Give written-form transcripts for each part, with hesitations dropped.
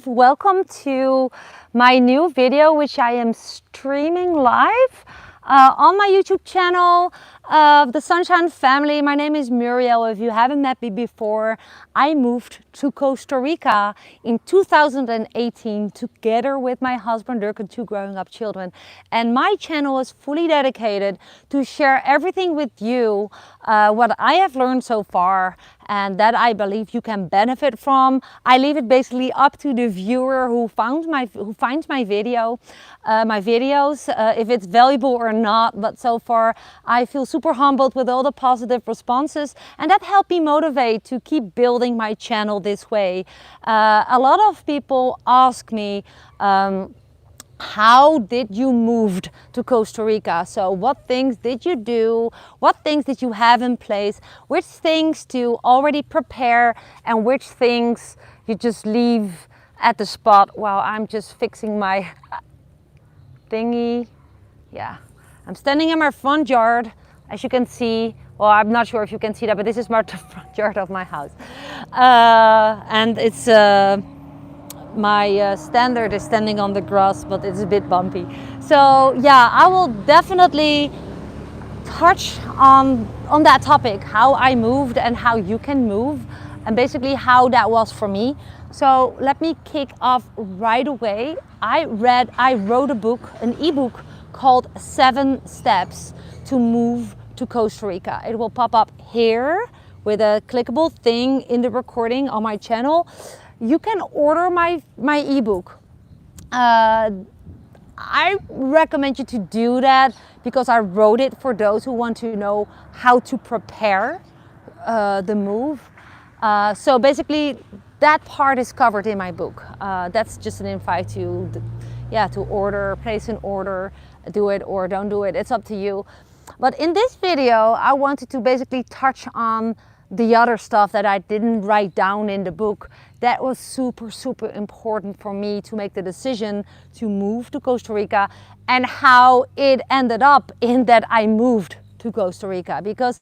Welcome to my new video, which I am streaming live on my YouTube channel of the Sunshine Family. My name is Muriel. If you haven't met me before, I moved to Costa Rica in 2018 together with my husband Dirk and two growing up children. And my channel is fully dedicated to share everything with you, what I have learned so far and that I believe you can benefit from. I leave it basically up to the viewer who finds my videos, if it's valuable or not. But so far, I feel super humbled with all the positive responses, and that helped me motivate to keep building my channel this way. A lot of people ask me, how did you move to Costa Rica? So what things did you do? What things did you have in place? Which things to already prepare and which things you just leave at the spot while I'm just fixing my thingy. Yeah, I'm standing in my front yard, as you can see. Well, I'm not sure if you can see that, but this is my front yard of my house. And it's my standard is standing on the grass, but it's a bit bumpy. So yeah, I will definitely touch on that topic, how I moved and how you can move, and basically how that was for me. So let me kick off right away. I wrote a book, an ebook called 7 Steps to Move to Costa Rica. It will pop up here with a clickable thing in the recording on my channel. You can order my ebook. I recommend you to do that because I wrote it for those who want to know how to prepare the move. So basically, that part is covered in my book. That's just an invite to order, place an order, do it or don't do it. It's up to you. But in this video, I wanted to basically touch on the other stuff that I didn't write down in the book that was super important for me to make the decision to move to Costa Rica, and how it ended up in that I moved to Costa Rica. Because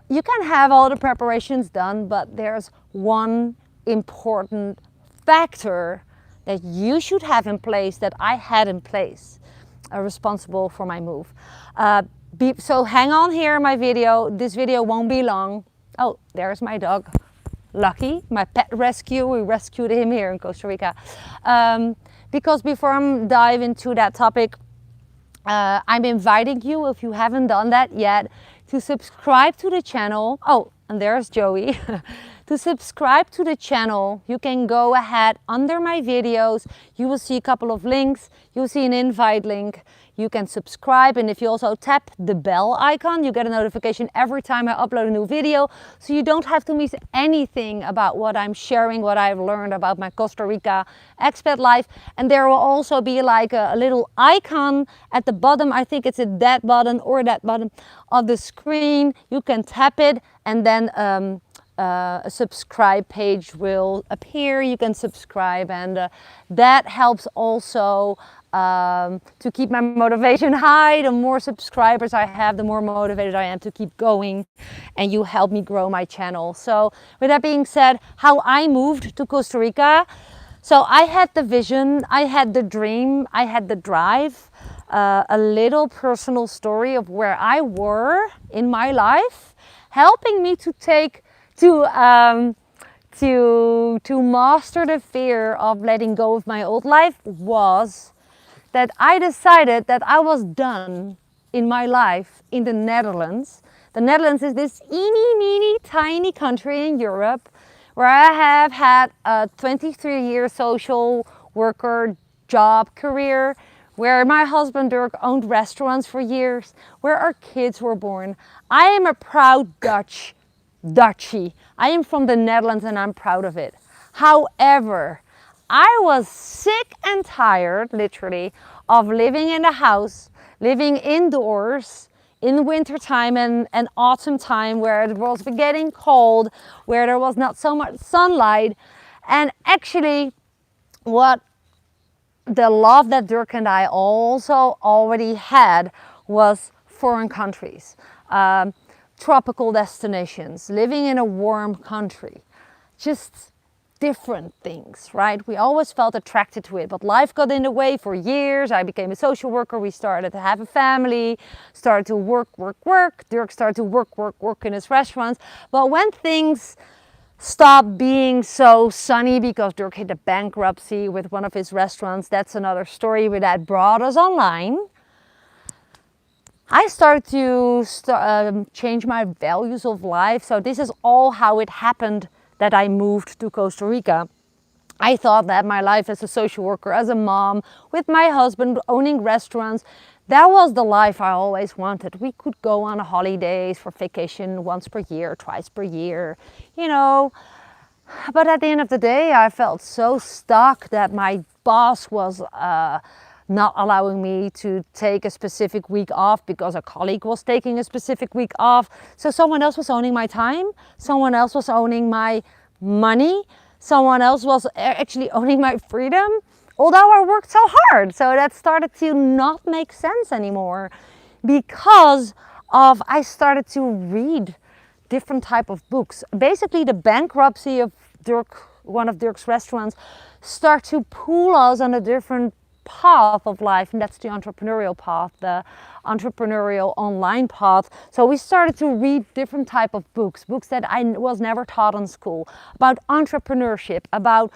you can have all the preparations done, but there's one important factor that you should have in place that I had in place, responsible for my move. So hang on here in my video. This video won't be long. Oh, there's my dog, Lucky, my pet rescue. We rescued him here in Costa Rica. Because before I dive into that topic, I'm inviting you, if you haven't done that yet, to subscribe to the channel. Oh, and there's Joey. To subscribe to the channel, you can go ahead under my videos. You will see a couple of links. You'll see an invite link. You can subscribe, and if you also tap the bell icon, you get a notification every time I upload a new video, so you don't have to miss anything about what I'm sharing, what I've learned about my Costa Rica expat life. And there will also be like a little icon at the bottom. I think it's that button or that button of the screen. You can tap it, and then a subscribe page will appear. You can subscribe, and that helps also to keep my motivation high. The more subscribers I have, the more motivated I am to keep going, and you help me grow my channel. So with that being said, how I moved to Costa Rica. So I had the vision, I had the dream, I had the drive, a little personal story of where I were in my life, helping me to master the fear of letting go of my old life was that I decided that I was done in my life in the Netherlands. The Netherlands is this eeny, tiny country in Europe where I have had a 23-year social worker job career, where my husband Dirk owned restaurants for years, where our kids were born. I am a proud Dutchie. I am from the Netherlands and I'm proud of it. However, I was sick and tired, literally, of living in a house, living indoors in winter time and autumn time, where it was getting cold, where there was not so much sunlight. And actually, what the love that Dirk and I also already had was foreign countries, tropical destinations, living in a warm country. Just different things, right? We always felt attracted to it, but life got in the way for years. I became a social worker. We started to have a family, started to work. Dirk started to work in his restaurants. But when things stopped being so sunny because Dirk hit a bankruptcy with one of his restaurants, that's another story, but that brought us online. I started to change my values of life. So this is all how it happened that I moved to Costa Rica. I thought that my life as a social worker, as a mom, with my husband, owning restaurants, that was the life I always wanted. We could go on holidays for vacation once per year, twice per year, you know. But at the end of the day, I felt so stuck that my boss was not allowing me to take a specific week off because a colleague was taking a specific week off. So someone else was owning my time. Someone else was owning my money. Someone else was actually owning my freedom. Although I worked so hard. So that started to not make sense anymore because of I started to read different type of books. Basically the bankruptcy of Dirk, one of Dirk's restaurants, start to pull us on a different path of life, and that's the entrepreneurial path, the entrepreneurial online path. So we started to read different type of books that I was never taught in school, about entrepreneurship, about,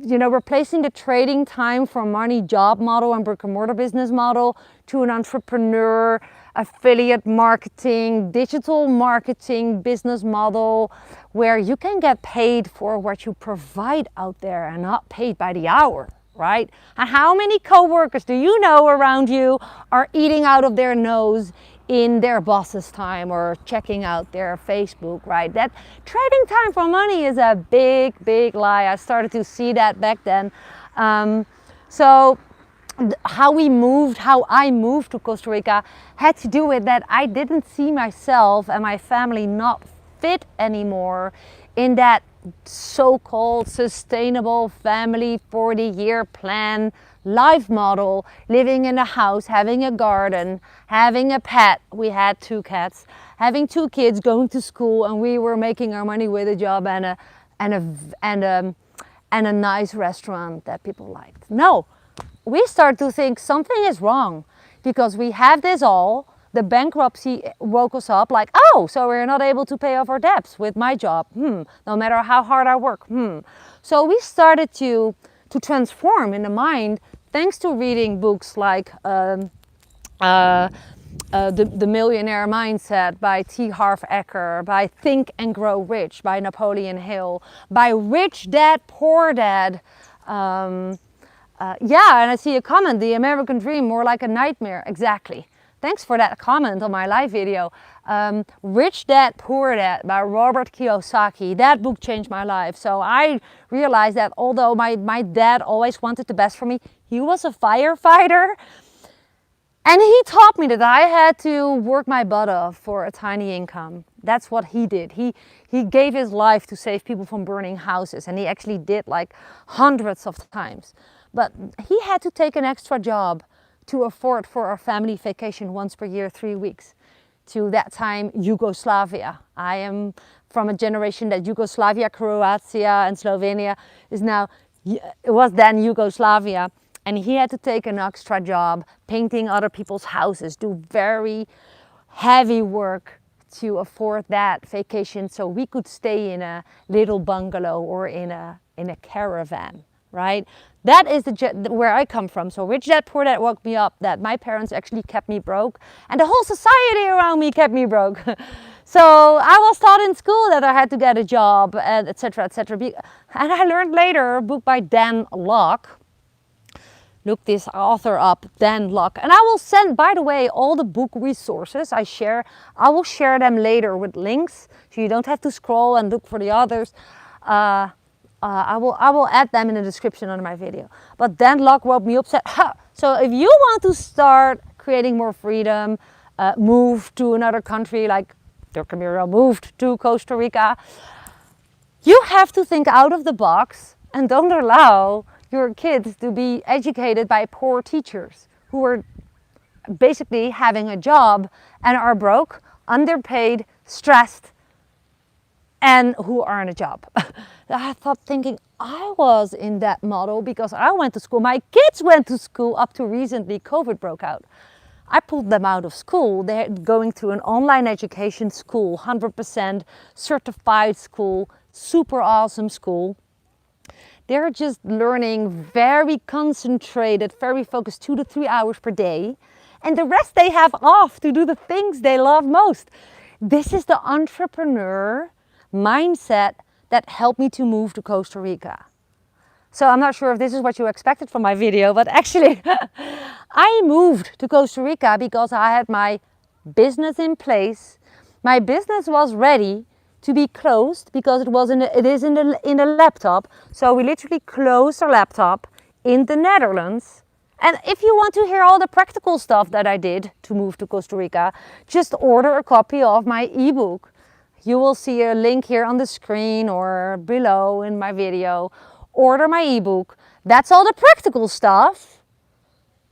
you know, replacing the trading time for money job model and brick and mortar business model to an entrepreneur, affiliate marketing, digital marketing business model where you can get paid for what you provide out there and not paid by the hour. Right? And how many co-workers do you know around you are eating out of their nose in their boss's time or checking out their Facebook, right? That trading time for money is a big, big lie. I started to see that back then. So how I moved to Costa Rica had to do with that I didn't see myself and my family not fit anymore in that so-called sustainable family 40-year plan life model, living in a house, having a garden, having a pet. We had 2 cats, having 2 kids, going to school, and we were making our money with a job and a nice restaurant that people liked. No, we start to think something is wrong because we have this all. The bankruptcy woke us up like, oh, so we're not able to pay off our debts with my job. No matter how hard I work. So we started to transform in the mind thanks to reading books like The Millionaire Mindset by T. Harv Eker, by Think and Grow Rich by Napoleon Hill, by Rich Dad, Poor Dad. Yeah, and I see a comment, The American Dream, more like a nightmare. Exactly. Thanks for that comment on my live video. Rich Dad, Poor Dad by Robert Kiyosaki. That book changed my life. So I realized that although my dad always wanted the best for me, he was a firefighter. And he taught me that I had to work my butt off for a tiny income. That's what he did. He gave his life to save people from burning houses. And he actually did like hundreds of times. But he had to take an extra job to afford for our family vacation once per year, 3 weeks. To that time, Yugoslavia. I am from a generation that Yugoslavia, Croatia and Slovenia was then Yugoslavia. And he had to take an extra job, painting other people's houses, do very heavy work to afford that vacation so we could stay in a little bungalow or in a caravan, right? That is where I come from. So Rich Dad Poor Dad woke me up that my parents actually kept me broke and the whole society around me kept me broke. So I was taught in school that I had to get a job, and etc. etc. And I learned later a book by Dan Lok. Look this author up, Dan Lok. And I will send, by the way, all the book resources I share. I will share them later with links, so you don't have to scroll and look for the others. I will add them in the description under my video. But Dan Lok woke me up, said, so if you want to start creating more freedom, move to another country like Dirk and Muriel moved to Costa Rica, you have to think out of the box and don't allow your kids to be educated by poor teachers who are basically having a job and are broke, underpaid, stressed, and who earn a job. I thought thinking I was in that model because I went to school. My kids went to school up to recently COVID broke out. I pulled them out of school. They're going through an online education school, 100% certified school, super awesome school. They're just learning very concentrated, very focused 2 to 3 hours per day. And the rest they have off to do the things they love most. This is the entrepreneur mindset that helped me to move to Costa Rica. So I'm not sure if this is what you expected from my video, but actually I moved to Costa Rica because I had my business in place. My business was ready to be closed because it is in a laptop. So we literally closed our laptop in the Netherlands. And if you want to hear all the practical stuff that I did to move to Costa Rica, just order a copy of my ebook. You will see a link here on the screen or below in my video. Order my ebook. That's all the practical stuff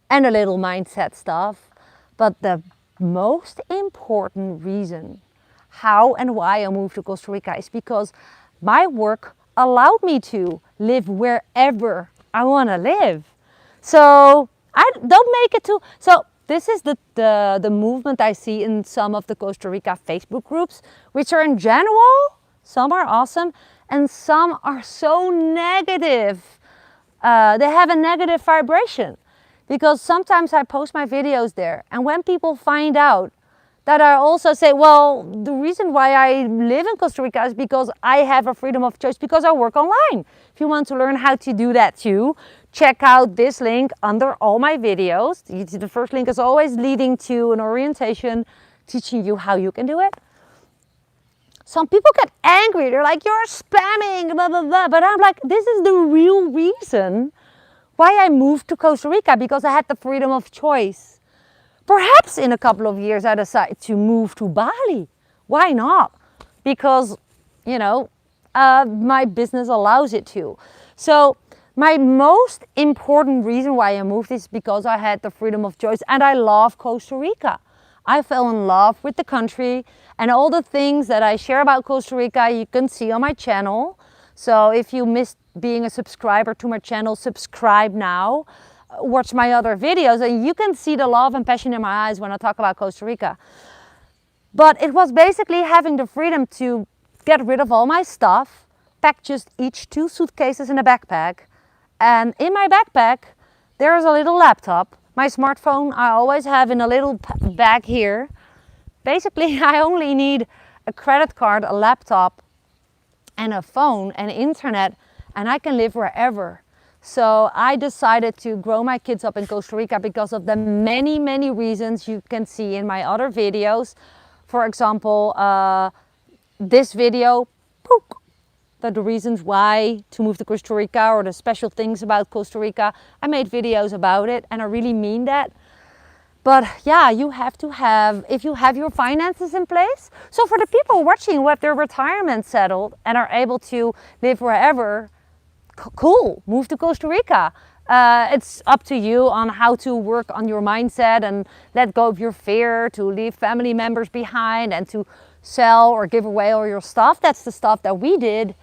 and a little mindset stuff. But the most important reason how and why I moved to Costa Rica is because my work allowed me to live wherever I want to live. So I don't make it too. So this is the movement I see in some of the Costa Rica Facebook groups, which are in general, some are awesome and some are so negative. They have a negative vibration because sometimes I post my videos there and when people find out that I also say, well, the reason why I live in Costa Rica is because I have a freedom of choice because I work online. If you want to learn how to do that too, check out this link under all my videos. The first link is always leading to an orientation, teaching you how you can do it. Some people get angry. They're like, you're spamming, blah, blah, blah. But I'm like, this is the real reason why I moved to Costa Rica, because I had the freedom of choice. Perhaps in a couple of years I decide to move to Bali. Why not? Because, my business allows it to. So my most important reason why I moved is because I had the freedom of choice and I love Costa Rica. I fell in love with the country and all the things that I share about Costa Rica you can see on my channel. So if you missed being a subscriber to my channel, subscribe now. Watch my other videos and you can see the love and passion in my eyes when I talk about Costa Rica. But it was basically having the freedom to get rid of all my stuff, pack just each 2 suitcases in a backpack. And in my backpack, there is a little laptop. My smartphone I always have in a little bag here. Basically, I only need a credit card, a laptop, and a phone and internet, and I can live wherever. So I decided to grow my kids up in Costa Rica because of the many, many reasons you can see in my other videos. For example, this video, the reasons why to move to Costa Rica or the special things about Costa Rica. I made videos about it and I really mean that. But yeah, you have to have, if you have your finances in place. So for the people watching who have their retirement settled and are able to live wherever, cool, move to Costa Rica. It's up to you on how to work on your mindset and let go of your fear to leave family members behind and to sell or give away all your stuff. That's the stuff that we did.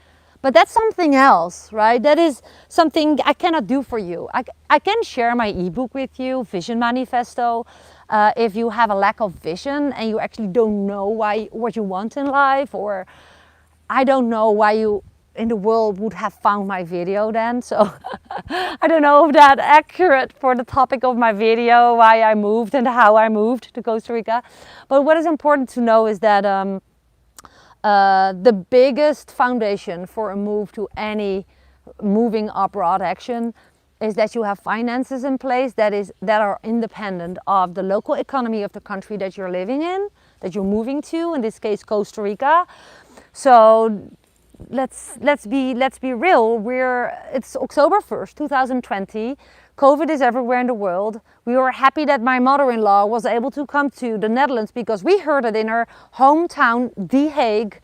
But that's something else, right? That is something I cannot do for you. I can share my ebook with you, Vision Manifesto. If you have a lack of vision and you actually don't know what you want in life, or I don't know why you in the world would have found my video then. So I don't know if that's accurate for the topic of my video, why I moved and how I moved to Costa Rica. But what is important to know is that the biggest foundation for a move to any moving abroad action is that you have finances in place that are independent of the local economy of the country that you're living in, that you're moving to, in this case Costa Rica. So let's be real. It's October 1st, 2020. COVID is everywhere in the world. We were happy that my mother-in-law was able to come to the Netherlands because we heard that in her hometown, The Hague,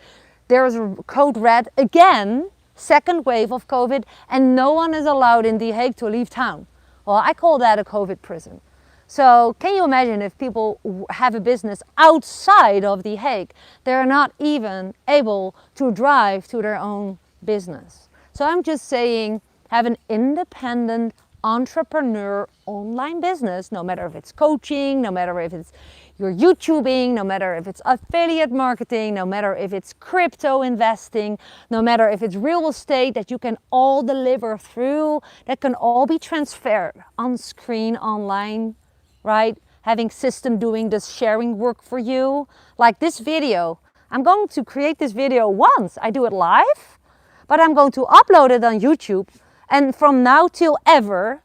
there is a code red again, second wave of COVID, and no one is allowed in The Hague to leave town. Well, I call that a COVID prison. So can you imagine if people have a business outside of The Hague, they're not even able to drive to their own business. So I'm just saying, have an independent entrepreneur online business, no matter if it's coaching, no matter if it's you're YouTubing, no matter if it's affiliate marketing, no matter if it's crypto investing, no matter if it's real estate, that you can all deliver through, that can all be transferred on screen, online, right? Having system doing this sharing work for you. Like this video, I'm going to create this video once, I do it live, but I'm going to upload it on YouTube. And from now till ever,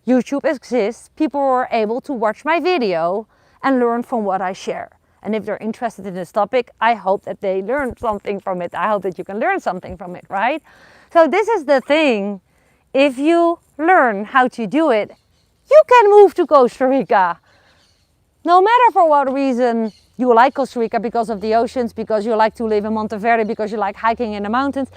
YouTube exists, people are able to watch my video and learn from what I share. And if they're interested in this topic, I hope that they learn something from it. I hope that you can learn something from it, right? So this is the thing. If you learn how to do it, you can move to Costa Rica. No matter for what reason you like Costa Rica, because of the oceans, because you like to live in Monteverde, because you like hiking in the mountains.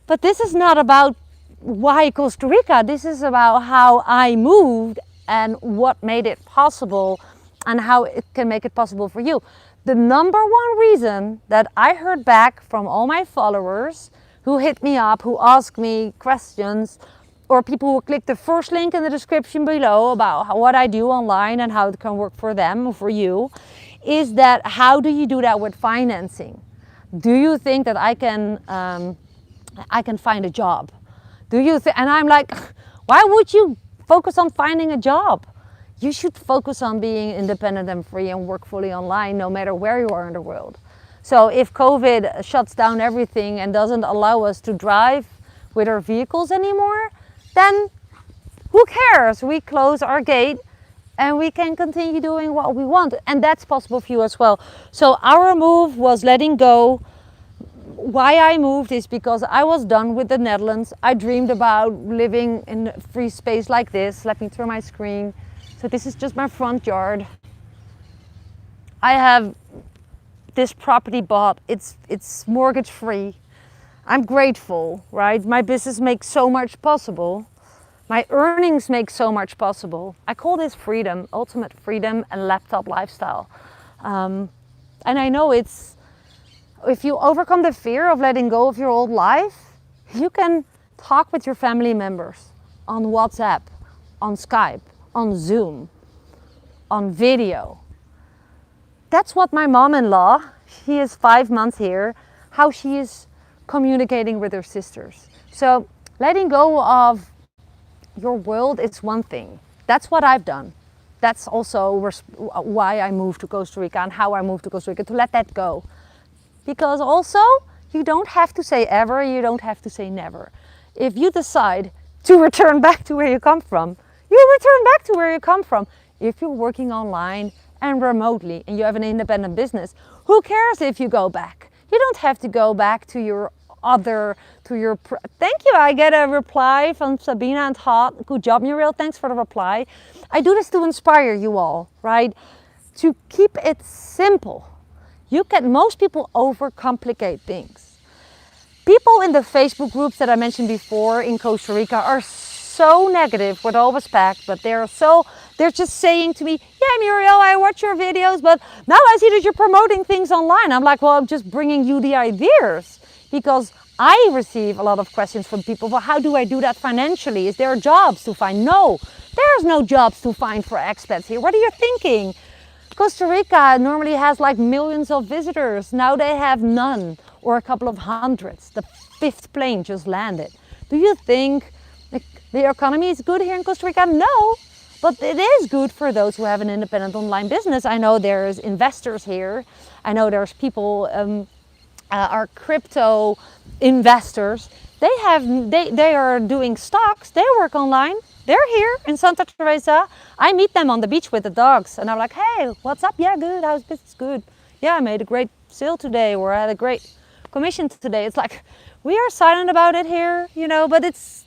But this is not about why Costa Rica. This is about how I moved and what made it possible and how it can make it possible for you. The number one reason that I heard back from all my followers who hit me up, who asked me questions, or people who click the first link in the description below about what I do online and how it can work for them, for you, is that how do you do that with financing? Do you think that I can find a job? Do you think? And I'm like, why would you focus on finding a job? You should focus on being independent and free and work fully online, no matter where you are in the world. So if COVID shuts down everything and doesn't allow us to drive with our vehicles anymore, then who cares? We close our gate and we can continue doing what we want. And that's possible for you as well. So our move was letting go. Why I moved is because I was done with the Netherlands. I dreamed about living in a free space like this. Let me turn my screen. So this is just my front yard. I have this property bought. It's mortgage free. I'm grateful, right? My business makes so much possible. My earnings make so much possible. I call this freedom, ultimate freedom and laptop lifestyle. And I know it's, if you overcome the fear of letting go of your old life, you can talk with your family members on WhatsApp, on Skype, on Zoom, on video. That's what my mom-in-law, she is 5 months here, how she is communicating with her sisters. So letting go of your world is one thing. That's what I've done. That's also why I moved to Costa Rica and how I moved to Costa Rica, to let that go. Because also, you don't have to say ever, you don't have to say never. If you decide to return back to where you come from, you return back to where you come from. If you're working online and remotely and you have an independent business, who cares if you go back? You don't have to go back to your thank you, I get a reply from Sabina and Todd. Good job, Muriel, thanks for the reply. I do this to inspire you all, right? To keep it simple. Most people overcomplicate things. People in the Facebook groups that I mentioned before in Costa Rica are so negative, with all respect, but they're just saying to me, yeah, Muriel, I watch your videos, but now I see that you're promoting things online. I'm like, well, I'm just bringing you the ideas, because I receive a lot of questions from people. Well, how do I do that financially? Is there jobs to find? No, there's no jobs to find for expats here. What are you thinking? Costa Rica normally has like millions of visitors. Now they have none, or a couple of hundreds. The 5th plane just landed. Do you think the economy is good here in Costa Rica? No, but it is good for those who have an independent online business. I know there's investors here. I know there's people, are crypto investors. They are doing stocks. They work online. They're here in Santa Teresa. I meet them on the beach with the dogs and I'm like, hey, what's up? Yeah, good. How's business? Good. Yeah, I made a great sale today, or I had a great commission today. It's like, we are silent about it here, you know, but it's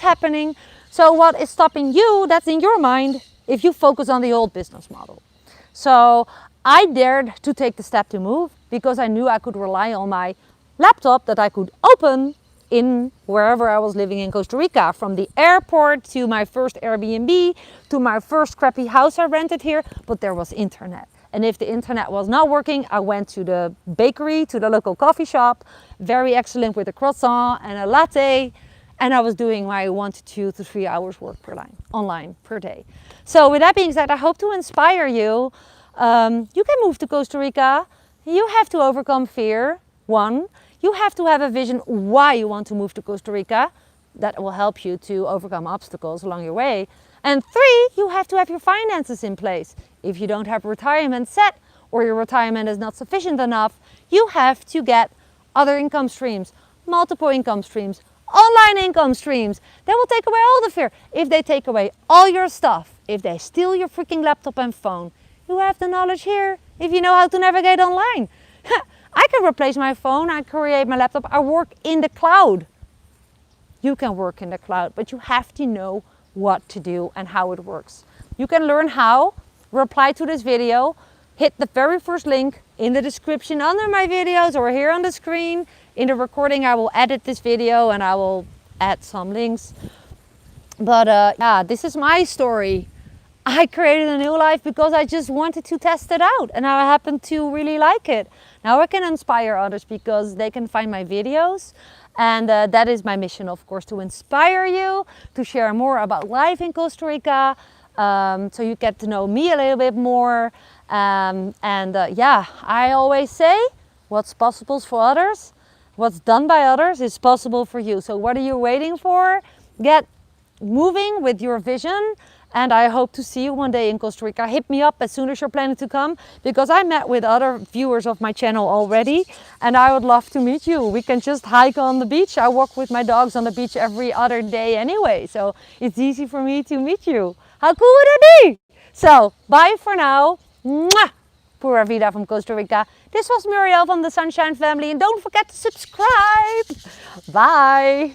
happening. So what is stopping you, that's in your mind, if you focus on the old business model. So I dared to take the step to move because I knew I could rely on my laptop that I could open in wherever I was living in Costa Rica, from the airport to my first Airbnb to my first crappy house I rented here, but there was internet. And if the internet was not working, I went to the bakery, to the local coffee shop, very excellent with a croissant and a latte, and I was doing my 1 to 2 to 3 hours work online per day. So with that being said, I hope to inspire you. You can move to Costa Rica. You have to overcome fear, one. You have to have a vision why you want to move to Costa Rica. That will help you to overcome obstacles along your way. And 3, you have to have your finances in place. If you don't have retirement set or your retirement is not sufficient enough, you have to get other income streams, multiple income streams, online income streams. They will take away all the fear. If they take away all your stuff, if they steal your freaking laptop and phone, you have the knowledge here if you know how to navigate online. I can replace my phone, I create my laptop, I work in the cloud. You can work in the cloud, but you have to know what to do and how it works. You can learn how, reply to this video, hit the very first link in the description under my videos or here on the screen. In the recording I will edit this video and I will add some links. But yeah, this is my story. I created a new life because I just wanted to test it out and I happen to really like it. Now I can inspire others because they can find my videos, and that is my mission, of course, to inspire you, to share more about life in Costa Rica, so you get to know me a little bit more. Yeah, I always say what's possible for others, what's done by others is possible for you. So what are you waiting for? Get moving with your vision. And I hope to see you one day in Costa Rica. Hit me up as soon as you're planning to come, because I met with other viewers of my channel already and I would love to meet you. We can just hike on the beach. I walk with my dogs on the beach every other day anyway, so it's easy for me to meet you. How cool would that be? So bye for now. Mwah! Pura vida from Costa Rica. This was Muriel from the Sunshine Family, and don't forget to subscribe. Bye.